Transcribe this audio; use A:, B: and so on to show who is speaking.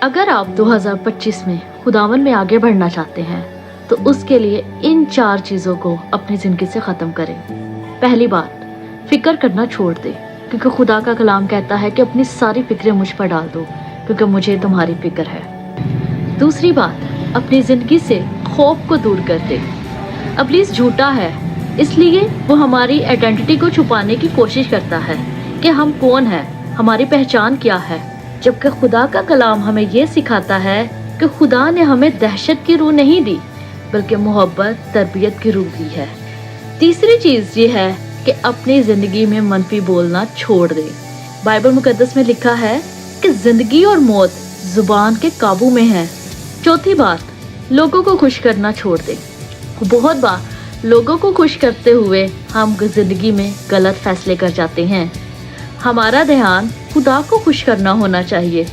A: अगर आप 2025 में खुदावन में आगे बढ़ना चाहते हैं तो उसके लिए इन 4 चीज़ों को अपनी ज़िंदगी से ख़त्म करें। पहली बात, फ़िक्र करना छोड़ दें, क्योंकि खुदा का कलाम कहता है कि अपनी सारी फ़िक्रें मुझ पर डाल दो, क्योंकि मुझे तुम्हारी फ़िक्र है। दूसरी बात, अपनी ज़िंदगी से खौफ को दूर कर दें। इब्लीस झूठा है, इसलिए वो हमारी आइडेंटिटी को छुपाने की कोशिश करता है कि हम कौन हैं, हमारी पहचान क्या है, जबकि खुदा का कलाम हमें ये सिखाता है कि खुदा ने हमें दहशत की रूह नहीं दी, बल्कि मोहब्बत, तरबियत की रूह दी है। तीसरी चीज़ ये है कि अपनी ज़िंदगी में मनफी बोलना छोड़ दें। बाइबल मुकद्दस में लिखा है कि ज़िंदगी और मौत ज़ुबान के काबू में है। चौथी बात, लोगों को खुश करना छोड़ दें। बहुत बार लोगों को खुश करते हुए हम ज़िंदगी में गलत फैसले कर जाते हैं। हमारा ध्यान खुदा को खुश करना होना चाहिए।